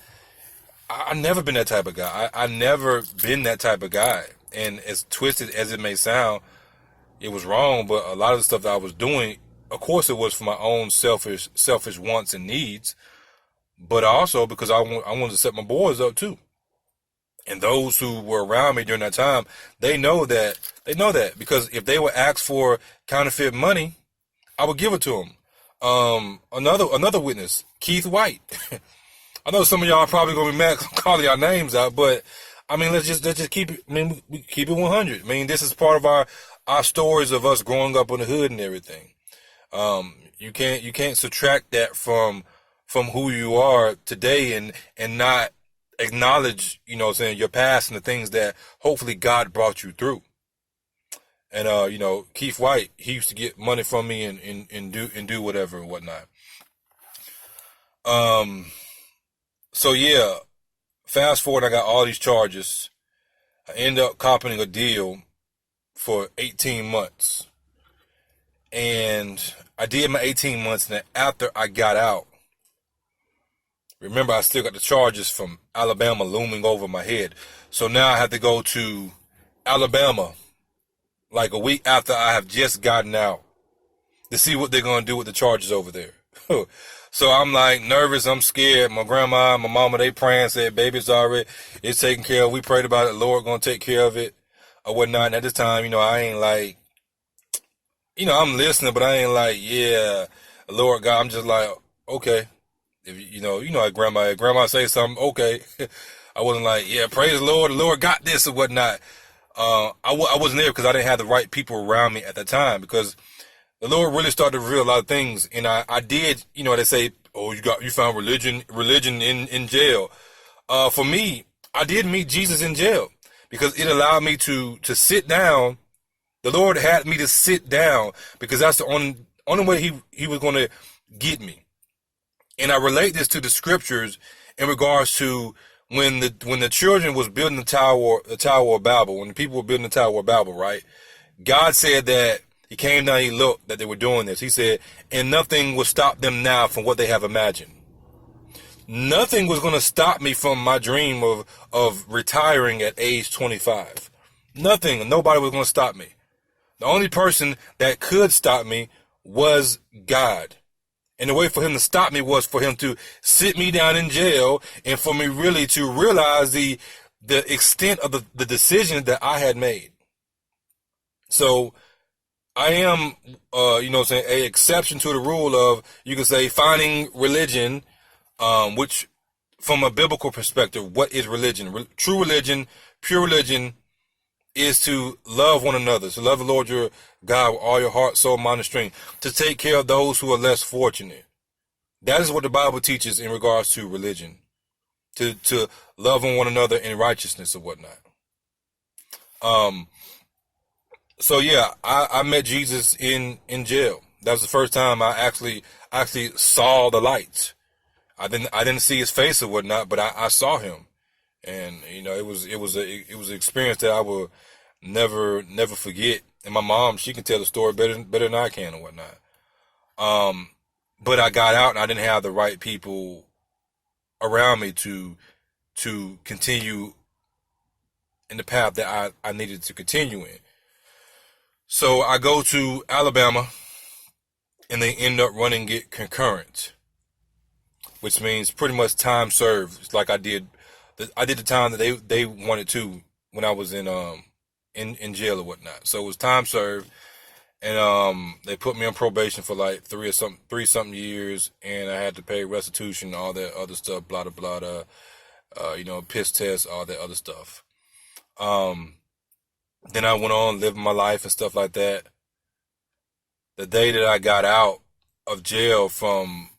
A: I never been that type of guy. I never been that type of guy. And as twisted as it may sound, it was wrong. But a lot of the stuff that I was doing, of course, it was for my own selfish wants and needs, but also because I wanted to set my boys up too. And those who were around me during that time, they know that because if they were asked for counterfeit money, I would give it to them. Another witness, Keith White. I know some of y'all are probably gonna be mad calling y'all names out, but I mean, let's just keep it. I mean, we keep it 100. I mean, this is part of our stories of us growing up in the hood and everything. You can't subtract that from who you are today and not acknowledge, saying your past and the things that hopefully God brought you through. And Keith White, he used to get money from me and do whatever and whatnot. So yeah, fast forward, I got all these charges. I end up copying a deal for 18 months. And I did my 18 months, and then after I got out, remember I still got the charges from Alabama looming over my head. So now I have to go to Alabama like a week after I have just gotten out to see what they're going to do with the charges over there. So I'm like nervous, I'm scared. My grandma, my mama, they praying, said, baby, it's taken care of. We prayed about it. Lord going to take care of it or whatnot. And at this time, I ain't like, I'm listening, but I ain't like, yeah, Lord God. I'm just like, okay. If like grandma say something, okay. I wasn't like, yeah, praise the Lord got this or whatnot. I wasn't there because I didn't have the right people around me at the time, because the Lord really started to reveal a lot of things. And I did, they say, oh, you found religion in jail. For me, I did meet Jesus in jail because it allowed me to sit down. The Lord had me to sit down because that's the only way he was going to get me. And I relate this to the scriptures in regards to when the children was building the Tower of Babel, when the people were building the Tower of Babel, right? God said that he came down, he looked that they were doing this. He said, and nothing will stop them now from what they have imagined. Nothing was going to stop me from my dream of retiring at age 25. Nothing, nobody was going to stop me. The only person that could stop me was God. And the way for him to stop me was for him to sit me down in jail and for me really to realize the extent of the decision that I had made. So I am, an exception to the rule of, you can say, finding religion, which from a biblical perspective, what is religion? True religion, pure religion, is to love one another, to love the Lord your God with all your heart, soul, mind, and strength, to take care of those who are less fortunate. That is what the Bible teaches in regards to religion, to love one another in righteousness or whatnot. So yeah, I met Jesus in jail. That was the first time I actually saw the light. I didn't see his face or whatnot, but I saw him. And it was an experience that I will never forget. And my mom, she can tell the story better than I can and whatnot. But I got out and I didn't have the right people around me to continue in the path that I needed to continue in. So I go to Alabama and they end up running it concurrent, which means pretty much time served. It's like I did the time that they wanted to when I was in jail or whatnot. So it was time served, and they put me on probation for like three something years, and I had to pay restitution, all that other stuff, blah blah blah, piss test, all that other stuff. Then I went on living my life and stuff like that. the day that I got out of jail from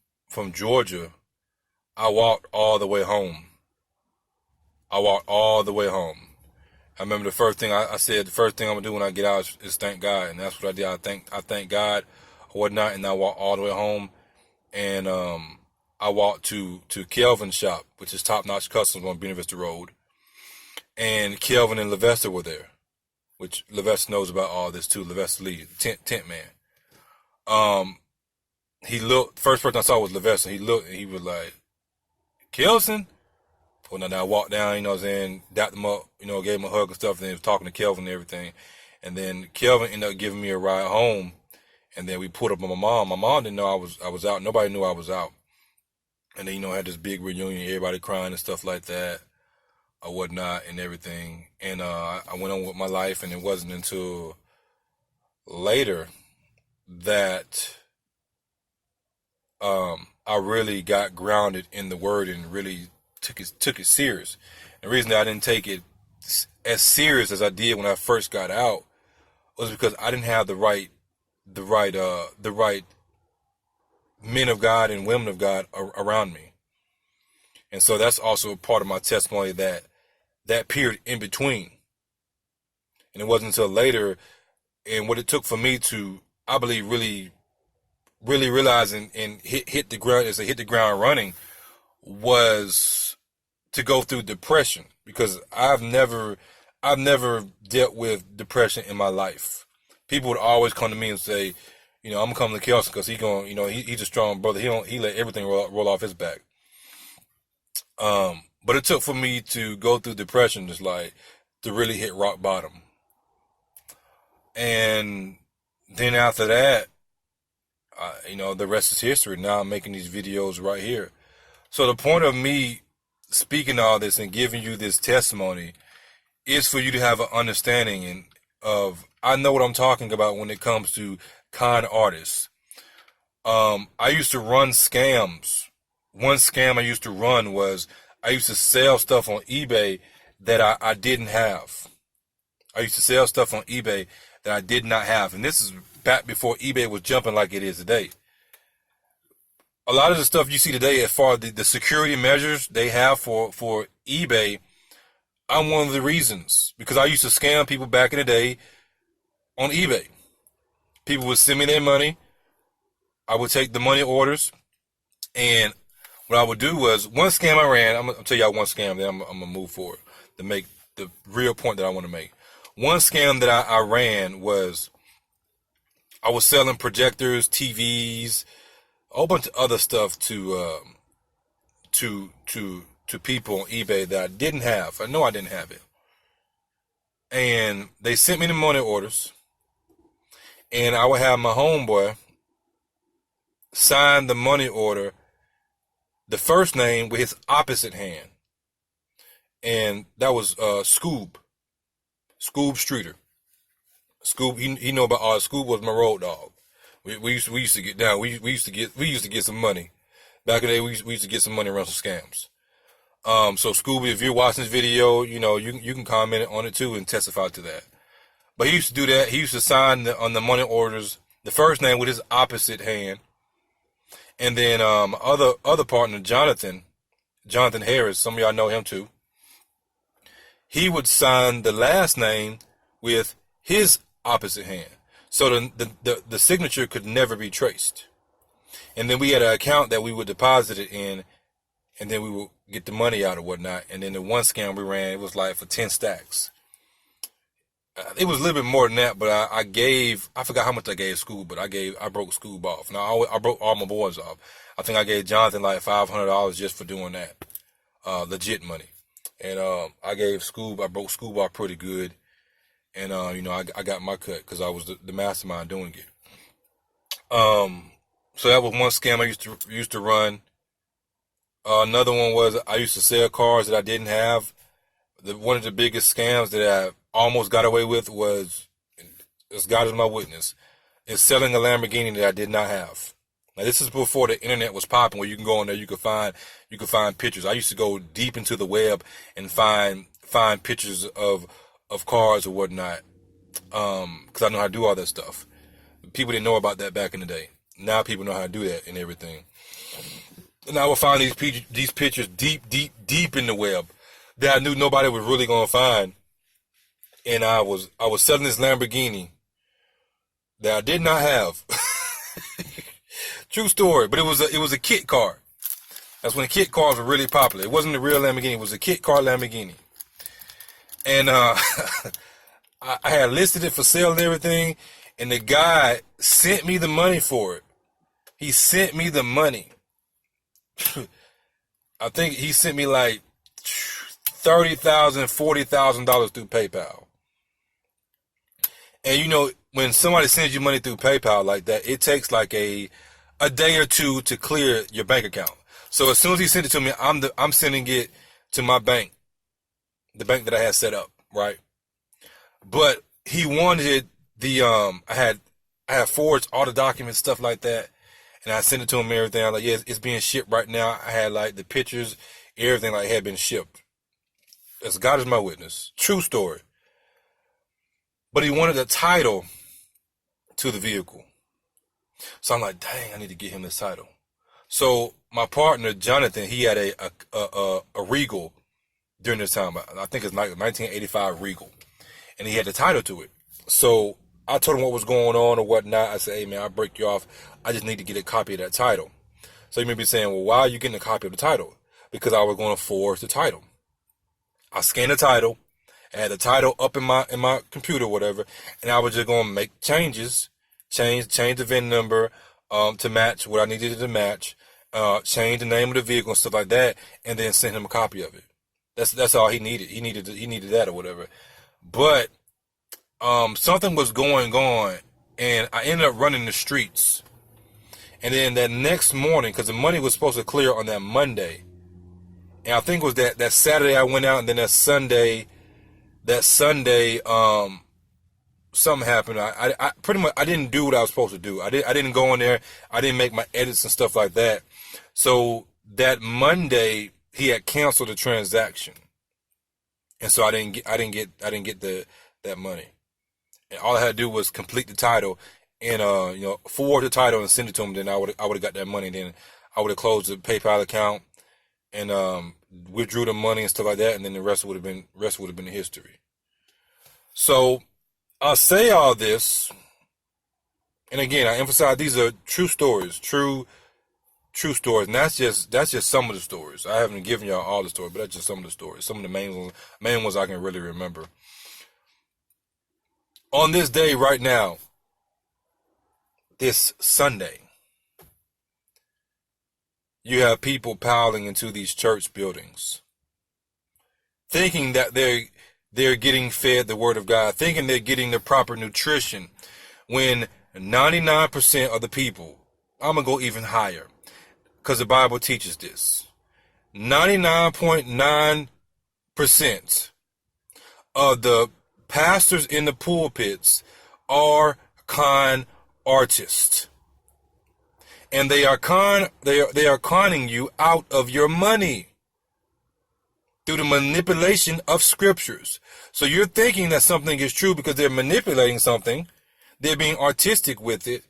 A: Georgia, I walked all the way home. I walked all the way home. I remember the first thing I said, the first thing I'm gonna do when I get out is thank God, and that's what I did. I thank God or whatnot, and I walked all the way home, and I walked to Kelvin's shop, which is Top Notch Customs on Buena Vista Road, and Kelvin and Levester were there, which Levester knows about all this too. Levester Lee, tent man. He looked. First person I saw was Levester. He looked and he was like, Kelson? Well, now I walked down, you know what I'm saying, dapped him up, you know, gave him a hug and stuff, and then was talking to Kelvin and everything. And then Kelvin ended up giving me a ride home, and then we pulled up on my mom. My mom didn't know I was out. Nobody knew I was out. And then, you know, I had this big reunion, everybody crying and stuff like that, or whatnot, and everything. And I went on with my life, and it wasn't until later that I really got grounded in the word and really took it serious. The reason that I didn't take it as serious as I did when I first got out was because I didn't have the right men of God and women of God around me. And so that's also part of my testimony, that period in between. And it wasn't until later, and what it took for me to, I believe, really realize and hit the ground running was to go through depression, because I've never dealt with depression in my life. People would always come to me and say, you know, I'm gonna come to Kelson because he's a strong brother. He let everything roll off his back. But it took for me to go through depression, just like to really hit rock bottom. And then after that, you know, the rest is history. Now I'm making these videos right here. So the point of me speaking all this and giving you this testimony is for you to have an understanding of, I know what I'm talking about when it comes to con artists. I used to run scams. One scam I used to run was I used to sell stuff on eBay that I didn't have. I used to sell stuff on eBay that I did not have. And this is back before eBay was jumping like it is today. A lot of the stuff you see today, as far as the security measures they have for eBay, I'm one of the reasons. Because I used to scam people back in the day on eBay. People would send me their money. I would take the money orders. And what I would do was, one scam I ran, I'm going to tell y'all one scam, then I'm going to move forward to make the real point that I want to make. One scam that I ran was, I was selling projectors, TVs, a whole bunch of other stuff to people on eBay that I didn't have. I know I didn't have it. And they sent me the money orders, and I would have my homeboy sign the money order, the first name with his opposite hand. And that was Scoob Streeter. Scoob, he know about Scoob was my road dog. We used to get down. We used to get some money. Back in the day, we used to get some money around some scams. So Scooby, if you're watching this video, you know, you can comment on it too and testify to that. But he used to do that. He used to sign on the money orders the first name with his opposite hand, and then other partner Jonathan Harris. Some of y'all know him too. He would sign the last name with his opposite hand, so the signature could never be traced. And then we had an account that we would deposit it in, and then we would get the money out or whatnot. And then the one scam we ran, it was like for 10 stacks. It was a little bit more than that, but I forgot how much I gave Scoob, but I broke Scoob off. Now I broke all my boys off. I think I gave Jonathan like $500 just for doing that, legit money. And I broke Scoob off pretty good. And you know, I got my cut because I was the mastermind doing it. So that was one scam I used to run. Another one was I used to sell cars that I didn't have. One of the biggest scams that I almost got away with was, as God is my witness, is selling a Lamborghini that I did not have. Now this is before the internet was popping, where you can go on there, you can find pictures. I used to go deep into the web and find pictures of cars or whatnot, because I know how to do all that stuff. People didn't know about that back in the day. Now people know how to do that and everything. And I would find these pictures deep in the web that I knew nobody was really gonna find. And I was selling this Lamborghini that I did not have. True story, but it was a kit car. That's when kit cars were really popular. It wasn't a real Lamborghini; it was a kit car Lamborghini. And I had listed it for sale and everything, and the guy sent me the money for it. He sent me the money. I think he sent me like $30,000, $40,000 through PayPal. And you know, when somebody sends you money through PayPal like that, it takes like a day or two to clear your bank account. So as soon as he sent it to me, I'm sending it to my bank, the bank that I had set up, right? But he wanted the I had forged all the documents, stuff like that, and I sent it to him and everything. I'm like, yeah, it's being shipped right now. I had like the pictures, everything like had been shipped. As God is my witness, true story. But he wanted a title to the vehicle. So I'm like, dang, I need to get him this title. So my partner, Jonathan, he had a Regal during this time. I think it's like a 1985 Regal. And he had the title to it. So I told him what was going on or whatnot. I said, hey, man, I'll break you off. I just need to get a copy of that title. So you may be saying, well, why are you getting a copy of the title? Because I was going to forge the title. I scanned the title. I had the title up in my computer or whatever. And I was just going to make changes. Change the VIN number to match what I needed it to match. Change the name of the vehicle and stuff like that, and then send him a copy of it. That's all he needed. He needed that or whatever. But something was going on, and I ended up running the streets. And then that next morning, because the money was supposed to clear on that Monday, and I think it was that Saturday I went out, and then that Sunday, something happened. I pretty much I didn't do what I was supposed to do. I didn't go in there. I didn't make my edits and stuff like that. So that Monday he had canceled the transaction, and so I didn't get that money. And all I had to do was complete the title and forward the title and send it to him. Then I would have got that money. Then I would have closed the PayPal account and withdrew the money and stuff like that. And then the rest would have been history. So I say all this, and again, I emphasize these are true stories, true stories, and that's just some of the stories. I haven't given y'all all the stories, but that's just some of the stories, some of the main ones I can really remember. On this day right now, this Sunday, you have people piling into these church buildings, thinking that they're getting fed the word of God, thinking they're getting the proper nutrition, when 99% of the people, I'm going to go even higher, because the Bible teaches this, 99.9% of the pastors in the pulpits are con artists. And they are conning you out of your money through the manipulation of scriptures. So you're thinking that something is true because they're manipulating something. They're being artistic with it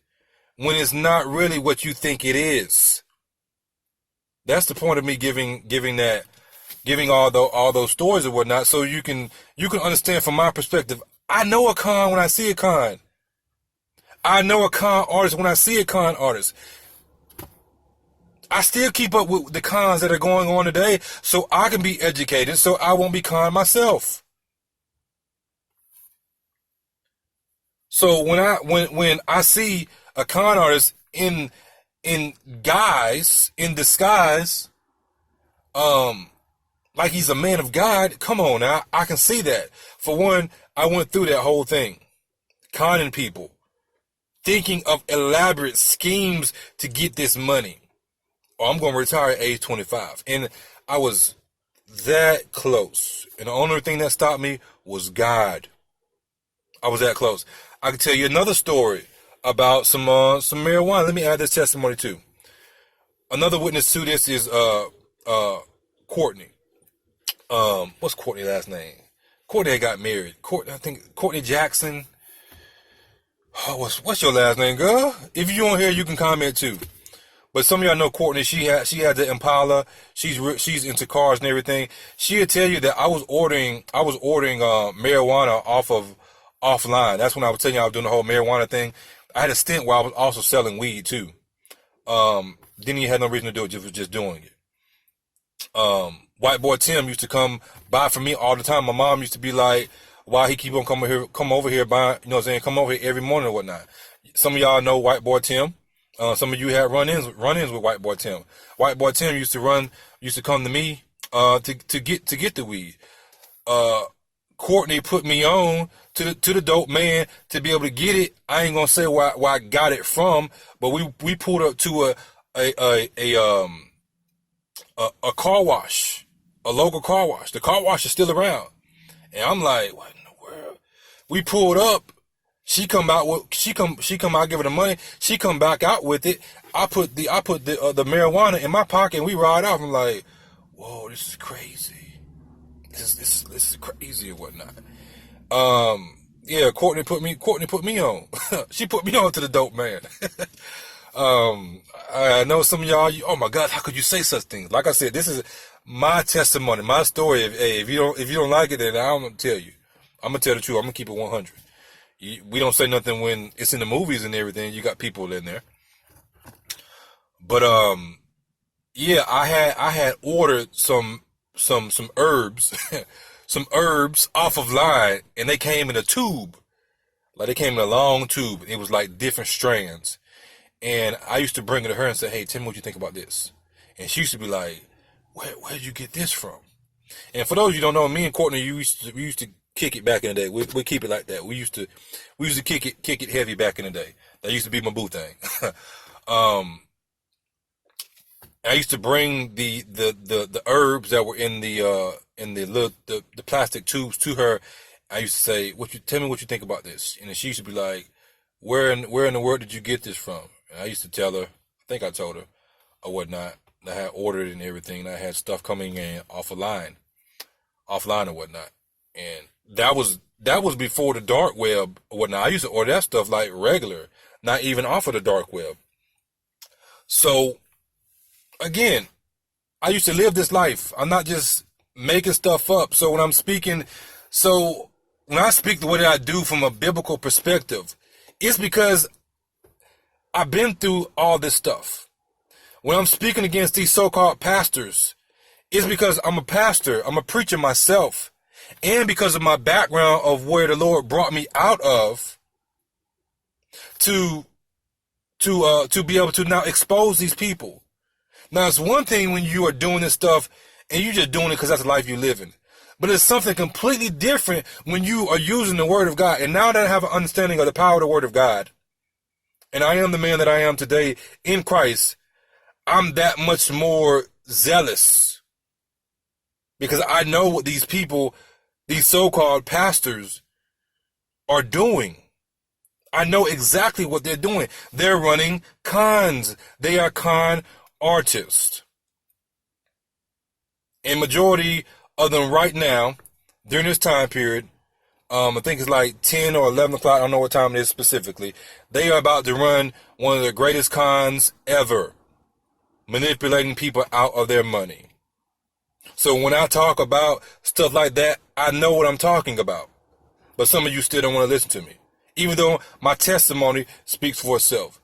A: when it's not really what you think it is. That's the point of me giving all those stories and whatnot, so you can understand from my perspective. I know a con when I see a con. I know a con artist when I see a con artist. I still keep up with the cons that are going on today, so I can be educated, so I won't be con myself. So when I see a con artist in disguise, like he's a man of God, come on now, I can see that. For one, I went through that whole thing, conning people, thinking of elaborate schemes to get this money. Or I'm going to retire at age 25. And I was that close. And the only thing that stopped me was God. I was that close. I can tell you another story about some marijuana. Let me add this testimony too. Another witness to this is Courtney. What's Courtney's last name? Courtney got married. I think Courtney Jackson. Oh, what's your last name, girl? If you on here, you can comment too. But some of y'all know Courtney. She had the Impala. She's into cars and everything. She'll tell you that I was ordering marijuana offline. That's when I was telling you I was doing the whole marijuana thing. I had a stint where I was also selling weed too. Didn't even have no reason to do it. Just doing it. White boy Tim used to come by for me all the time. My mom used to be like, "Why he keep on come over here buying? You know what I'm saying? Come over here every morning or whatnot." Some of y'all know White boy Tim. Some of you had run-ins with White Boy Tim. White Boy Tim used to come to me to get the weed. Courtney put me on to the dope man to be able to get it. I ain't gonna say where I got it from, but we pulled up to a car wash, a local car wash. The car wash is still around, and I'm like, what in the world? We pulled up. She come out. I give her the money. She come back out with it. I put the marijuana in my pocket, and we ride off. I'm like, whoa, this is crazy. This is crazy and whatnot. Yeah, Courtney put me on. She put me on to the dope man. I know some of y'all. Oh my God, how could you say such things? Like I said, this is my testimony, my story. If you don't like it, then I'm gonna tell you. I'm gonna tell the truth. I'm gonna keep it 100. We don't say nothing when it's in the movies and everything. You got people in there. But yeah, I had ordered some herbs, some herbs off of line, and they came in a tube. Like they came in a long tube. It was like different strands. And I used to bring it to her and say, "Hey, tell me what you think about this." And she used to be like, where did you get this from? And for those of you who don't know, me and Courtney, we used to kick it back in the day. We keep it like that. We used to kick it heavy back in the day. That used to be my boo thing. I used to bring the herbs that were in the plastic tubes to her. I used to say, tell me what you think about this?" And then she used to be like, where in the world did you get this from? And I used to tell her, I think I told her or whatnot. I had ordered it and everything. And I had stuff coming in offline or whatnot. And that was before the dark web or whatnot. I used to order that stuff like regular, not even off of the dark web. So again, I used to live this life. I'm not just making stuff up. So when I speak the way that I do from a biblical perspective, it's because I've been through all this stuff. When I'm speaking against these so-called pastors, it's because I'm a pastor, I'm a preacher myself, and because of my background of where the Lord brought me out of to be able to now expose these people. Now, it's one thing when you are doing this stuff and you're just doing it because that's the life you're living. But it's something completely different when you are using the Word of God. And now that I have an understanding of the power of the Word of God, and I am the man that I am today in Christ, I'm that much more zealous. Because I know what these people, these so-called pastors, are doing. I know exactly what they're doing. They're running cons. They are con artists. And majority of them right now, during this time period, I think it's like 10 or 11 o'clock, I don't know what time it is specifically, they are about to run one of the greatest cons ever, manipulating people out of their money. So when I talk about stuff like that, I know what I'm talking about. But some of you still don't want to listen to me, even though my testimony speaks for itself.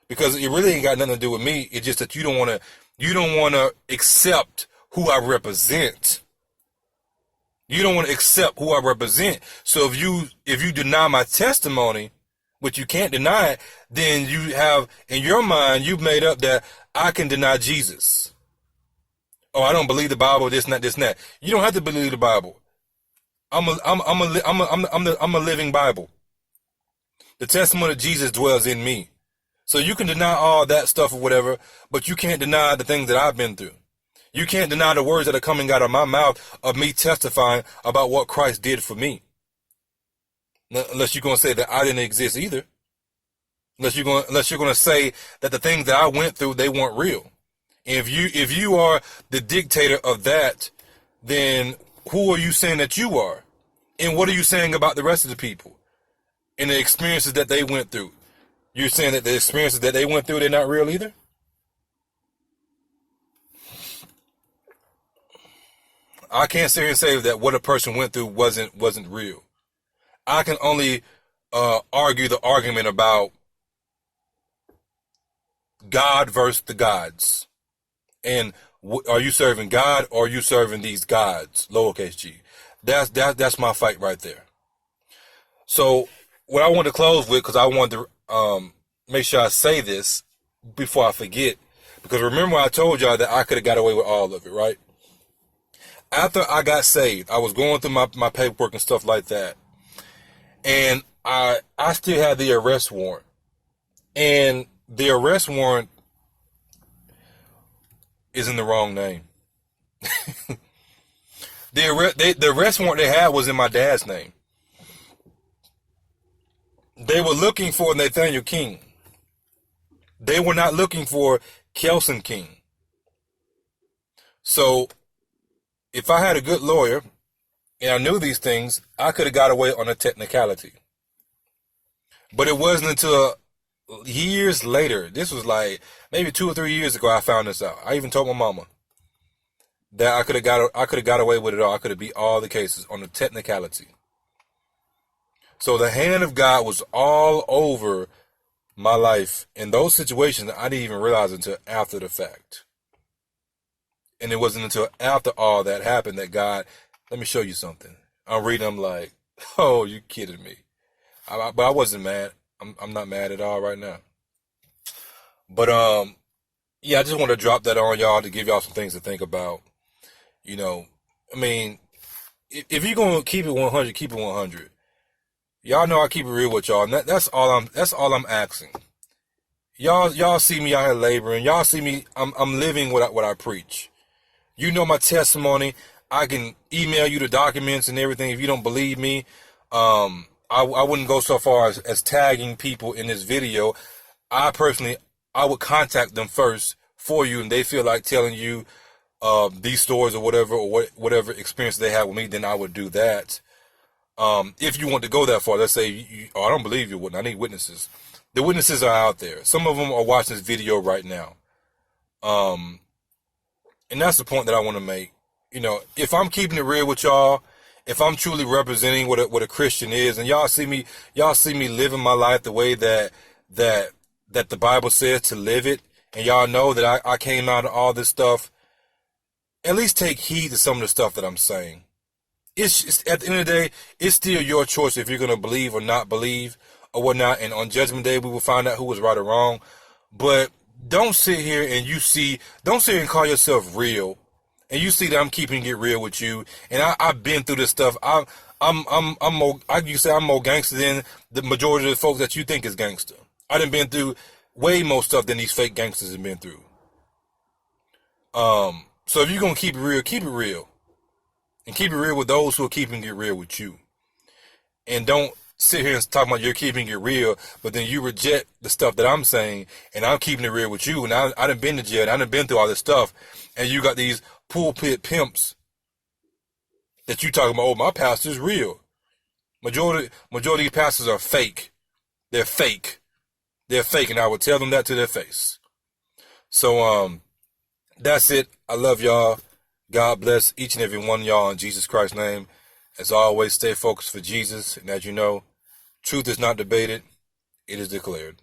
A: Because it really ain't got nothing to do with me. It's just that you don't want to accept who I represent. You don't want to accept who I represent. So if you deny my testimony, which you can't deny it, then you have, in your mind, you've made up that I can deny Jesus. Oh, I don't believe the Bible, this and that, this and that. You don't have to believe the Bible. I'm a living Bible. The testimony of Jesus dwells in me. So you can deny all that stuff or whatever, but you can't deny the things that I've been through. You can't deny the words that are coming out of my mouth of me testifying about what Christ did for me. Unless you're going to say that I didn't exist either. Unless you're going to say that the things that I went through, they weren't real. And if you are the dictator of that, then who are you saying that you are? And what are you saying about the rest of the people? and the experiences that they went through. You're saying that the experiences that they went through, they're not real either? I can't sit here and say that what a person went through wasn't real. I can only argue the argument about God versus the gods. And are you serving God or are you serving these gods, lowercase g? That's my fight right there. So what I want to close with, because I wanted to make sure I say this before I forget, because remember I told y'all that I could have got away with all of it, right? After I got saved, I was going through my paperwork and stuff like that, and I still had the arrest warrant, and the arrest warrant is in the wrong name. The arrest warrant they had was in my dad's name. They were looking for Nathaniel King. They were not looking for Kelson King. So if I had a good lawyer and I knew these things, I could have got away on a technicality. But it wasn't until years later, this was like maybe 2 or 3 years ago, I found this out. I even told my mama that I could have got away with it all. I could have beat all the cases on a technicality. So the hand of God was all over my life in those situations. I didn't even realize until after the fact. And it wasn't until after all that happened that God, let me show you something. I'm reading, I'm like, oh, you kidding me. But I wasn't mad. I'm not mad at all right now. But yeah, I just want to drop that on y'all to give y'all some things to think about. You know, I mean, if you're gonna keep it 100, keep it 100. Y'all know I keep it real with y'all. And that's all I'm asking. Y'all see me out here laboring. Y'all see me. I'm living what I preach. You know my testimony. I can email you the documents and everything. If you don't believe me, I wouldn't go so far as tagging people in this video. I would contact them first for you, and they feel like telling you these stories or whatever experience they have with me, then I would do that. If you want to go that far, let's say, I don't believe you wouldn't. I need witnesses. The witnesses are out there. Some of them are watching this video right now. And that's the point that I want to make. You know, if I'm keeping it real with y'all, if I'm truly representing what a Christian is, and y'all see me living my life the way that the Bible says to live it, and y'all know that I came out of all this stuff, at least take heed to some of the stuff that I'm saying. It's at the end of the day, it's still your choice if you're going to believe or not believe or whatnot. And on Judgment Day, we will find out who was right or wrong. But don't sit here and don't sit here and call yourself real. And you see that I'm keeping it real with you. And I've been through this stuff. I'm more gangster than the majority of the folks that you think is gangster. I done been through way more stuff than these fake gangsters have been through. So if you're going to keep it real, keep it real. And keep it real with those who are keeping it real with you. And don't sit here and talk about you're keeping it real, but then you reject the stuff that I'm saying, and I'm keeping it real with you. And I done been to jail, I done been through all this stuff, and you got these pulpit pimps that you talking about, oh, my pastor's real. Majority of pastors are fake. They're fake. They're fake, and I would tell them that to their face. So, that's it. I love y'all. God bless each and every one of y'all in Jesus Christ's name. As always, stay focused for Jesus. And as you know, truth is not debated, it is declared.